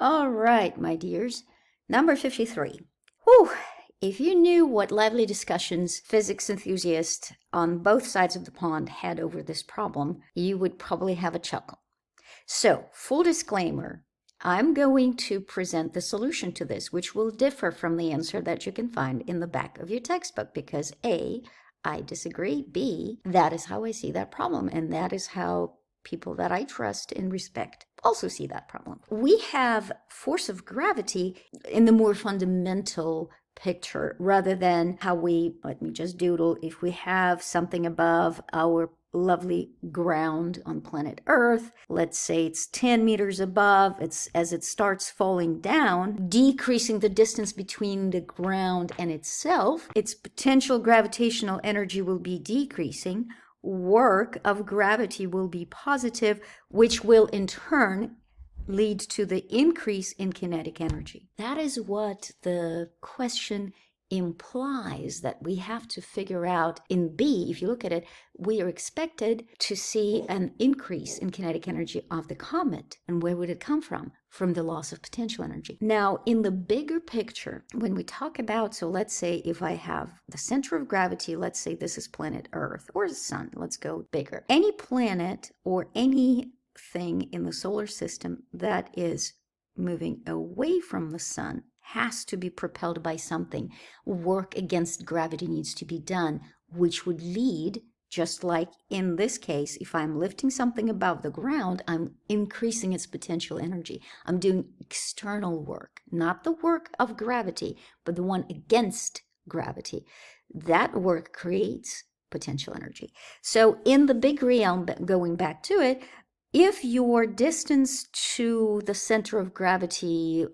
All right, my dears. Number 53. Whew! If you knew what lively discussions physics enthusiasts on both sides of the pond had over this problem, you would probably have a chuckle. So, full disclaimer, I'm going to present the solution to this, which will differ from the answer that you can find in the back of your textbook, because A, I disagree, B, that is how I see that problem, and that is how people that I trust and respect also see that problem. We have force of gravity in the more fundamental picture rather than how we, let me just doodle, if we have something above our lovely ground on planet Earth, let's say it's 10 meters above, as it starts falling down, decreasing the distance between the ground and itself, its potential gravitational energy will be decreasing, work of gravity will be positive, which will in turn lead to the increase in kinetic energy. That is what the question implies that we have to figure out. In B, if you look at it, we are expected to see an increase in kinetic energy of the comet. And where would it come from? From the loss of potential energy. Now, in the bigger picture, when we talk about, so let's say if I have the center of gravity, let's say this is planet Earth or the sun, let's go bigger. Any planet or anything in the solar system that is moving away from the sun has to be propelled by something. Work against gravity needs to be done, which would lead, just like in this case, if I'm lifting something above the ground, I'm increasing its potential energy. I'm doing external work, not the work of gravity, but the one against gravity. That work creates potential energy. So in the big realm, going back to it, if your distance to the center of gravity,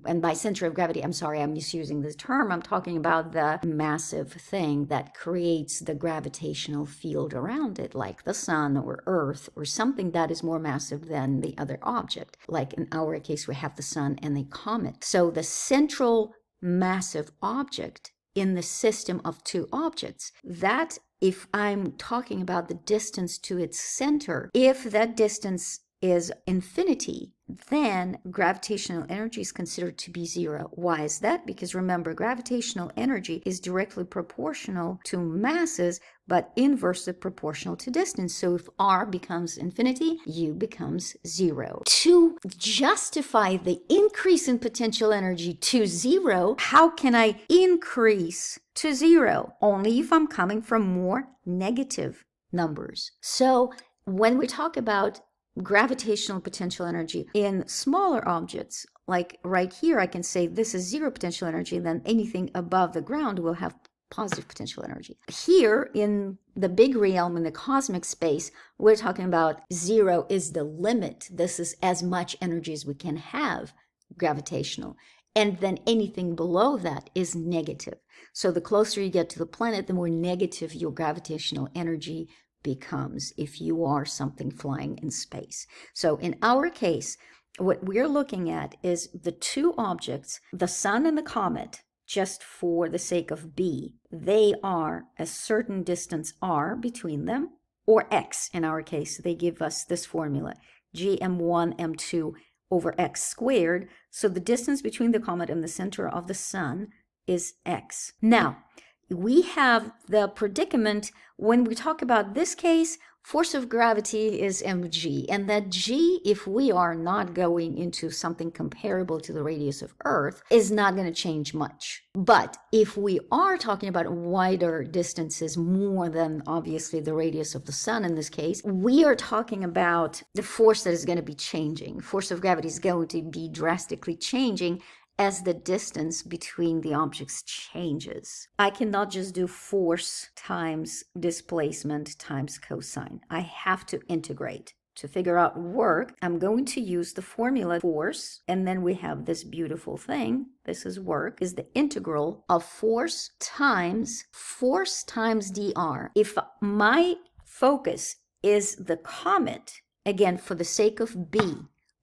and by center of gravity, I'm sorry, I'm misusing this term. I'm talking about the massive thing that creates the gravitational field around it, like the sun or Earth or something that is more massive than the other object. Like in our case, we have the sun and the comet. So the central massive object in the system of two objects, that if I'm talking about the distance to its center, if that distance is infinity, then gravitational energy is considered to be zero. Why is that? Because remember, gravitational energy is directly proportional to masses, but inversely proportional to distance. So if R becomes infinity, U becomes zero. To justify the increase in potential energy to zero, how can I increase to zero? Only if I'm coming from more negative numbers. So when we talk about gravitational potential energy in smaller objects, like right here, I can say this is zero potential energy, then anything above the ground will have positive potential energy. Here in the big realm, in the cosmic space, we're talking about zero is the limit. This is as much energy as we can have, gravitational. And then anything below that is negative. So the closer you get to the planet, the more negative your gravitational energy becomes if you are something flying in space. So in our case, what we're looking at is the two objects, the sun and the comet, just for the sake of B. They are a certain distance r between them, or x in our case. They give us this formula, Gm1m2 over x squared. So the distance between the comet and the center of the sun is x. Now, we have the predicament when we talk about this case, force of gravity is mg, and that g, if we are not going into something comparable to the radius of Earth, is not going to change much. But if we are talking about wider distances, more than obviously the radius of the sun in this case, we are talking about the force that is going to be changing. Force of gravity is going to be drastically changing as the distance between the objects changes. I cannot just do force times displacement times cosine. I have to integrate. To figure out work, I'm going to use the formula force, and then we have this beautiful thing. This is work, is the integral of force times dr. If my focus is the comet, again, for the sake of B,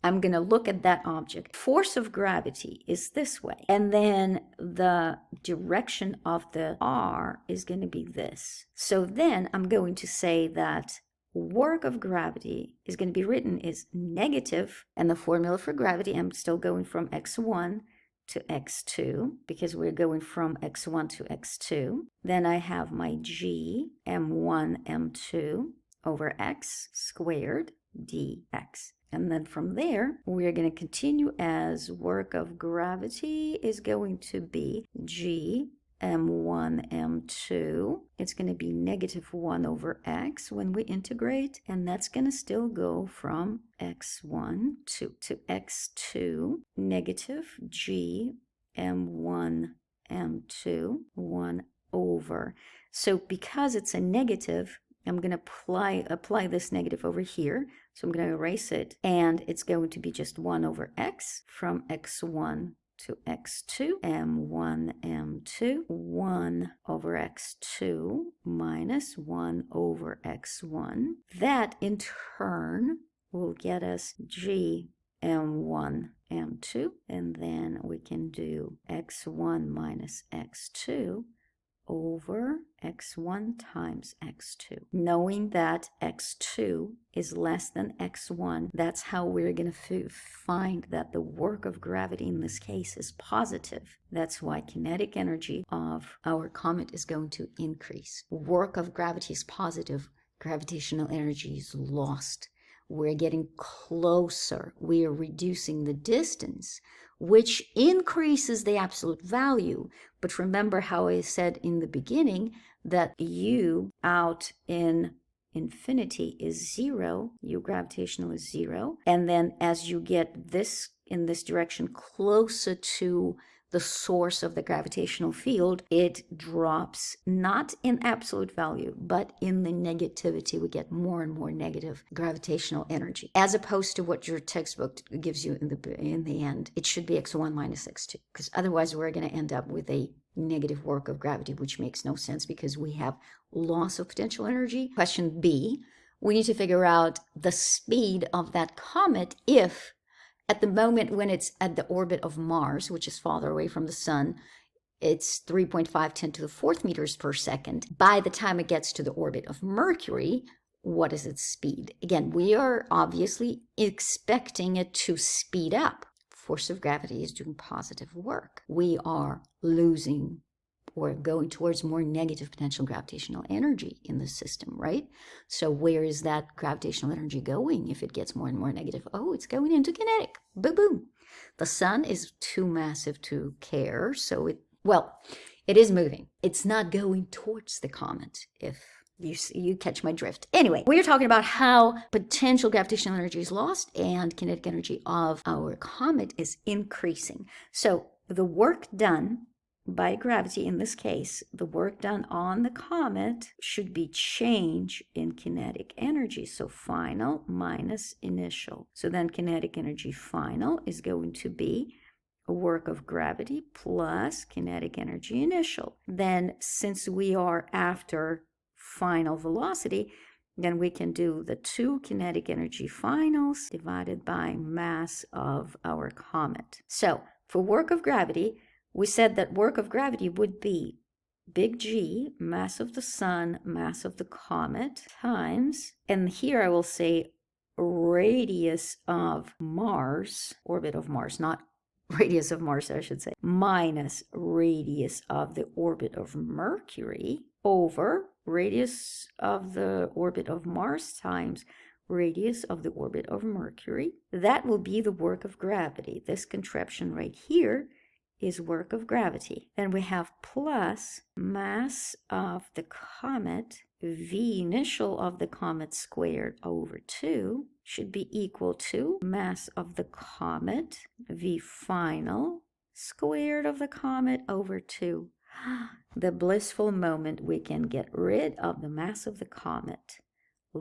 I'm going to look at that object. Force of gravity is this way. And then the direction of the R is going to be this. So then I'm going to say that work of gravity is going to be written as negative, and the formula for gravity, I'm still going from x1 to x2 because we're going from x1 to x2. Then I have my gm1m2 over x squared dx. And then from there, we're going to continue as work of gravity is going to be gm1m2. It's going to be negative 1 over x when we integrate, and that's going to still go from x1 to x2, negative gm1m2, 1 over. So because it's a negative, I'm going to apply this negative over here. So I'm going to erase it, and it's going to be just 1 over x from x1 to x2, m1, m2, 1 over x2 minus 1 over x1. That in turn will get us gm1, m2, and then we can do x1 minus x2 over x1 times x2. Knowing that x2 is less than x1, that's how we're going to find that the work of gravity in this case is positive. That's why kinetic energy of our comet is going to increase. Work of gravity is positive, gravitational energy is lost. We're getting closer. We are reducing the distance, which increases the absolute value. But remember how I said in the beginning that U out in infinity is 0, U gravitational is 0. And then as you get this in this direction closer to the source of the gravitational field, it drops not in absolute value, but in the negativity. We get more and more negative gravitational energy, as opposed to what your textbook gives you in the end. It should be x1 minus x2, because otherwise we're going to end up with a negative work of gravity, which makes no sense because we have loss of potential energy. Question B, we need to figure out the speed of that comet if at the moment when it's at the orbit of Mars, which is farther away from the sun, it's 3.510 to the 4th meters per second. By the time it gets to the orbit of Mercury, what is its speed? Again, we are obviously expecting it to speed up. Force of gravity is doing positive work. We are losing or going towards more negative potential gravitational energy in the system, right? So where is that gravitational energy going if it gets more and more negative? Oh, it's going into kinetic. Boom, boom. The sun is too massive to care, so it is moving. It's not going towards the comet, if you catch my drift. Anyway, we're talking about how potential gravitational energy is lost and kinetic energy of our comet is increasing. So the work done by gravity, in this case, the work done on the comet should be change in kinetic energy. So final minus initial. So then kinetic energy final is going to be a work of gravity plus kinetic energy initial. Then since we are after final velocity, then we can do the 2 kinetic energy finals divided by mass of our comet. So for work of gravity, we said that work of gravity would be big G, mass of the sun, mass of the comet, times, and here I will say radius of Mars, orbit of Mars, not radius of Mars, I should say, minus radius of the orbit of Mercury over radius of the orbit of Mars times radius of the orbit of Mercury. That will be the work of gravity. This contraption right here is work of gravity. Then we have plus mass of the comet, V initial of the comet squared over 2 should be equal to mass of the comet, V final squared of the comet over 2. The blissful moment we can get rid of the mass of the comet. I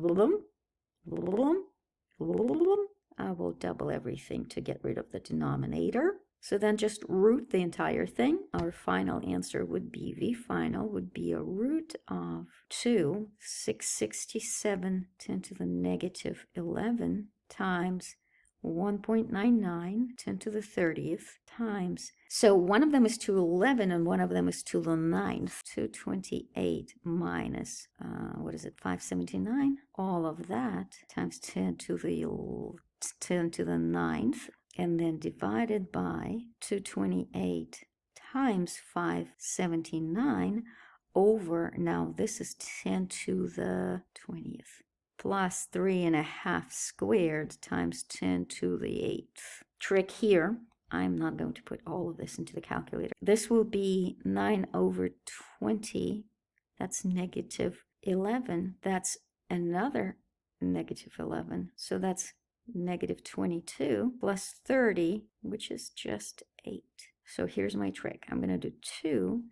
will double everything to get rid of the denominator. So then just root the entire thing. Our final answer would be V final would be a root of 2, 667 10 to the negative 11 times 1.99, 10 to the 30th times. So one of them is 211 and one of them is 2 to the 9th. 228 minus, what is it, 579? All of that times 10 to the 9th, and then divided by 228 times 579 over, now this is 10 to the 20th, plus 3.5 squared times 10 to the 8th. Trick here, I'm not going to put all of this into the calculator. This will be 9 over 20, that's negative 11. That's another negative 11. So that's negative 22 plus 30, which is just 8. So here's my trick. I'm going to do 2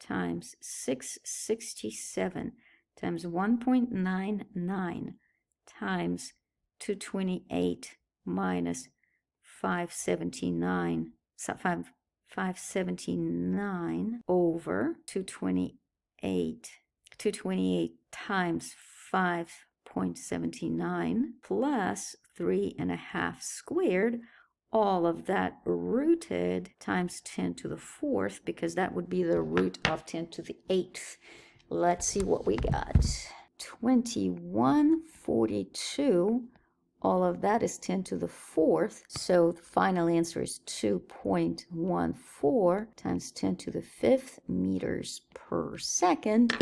times 667 times 1.99 times 228 minus 579, 579 over 228 times 5.79 plus 3.5 squared, all of that rooted times 10 to the 4th, because that would be the root of 10 to the 8th. Let's see what we got. 2142, all of that is 10 to the 4th, so the final answer is 2.14 times 10 to the 5th meters per second.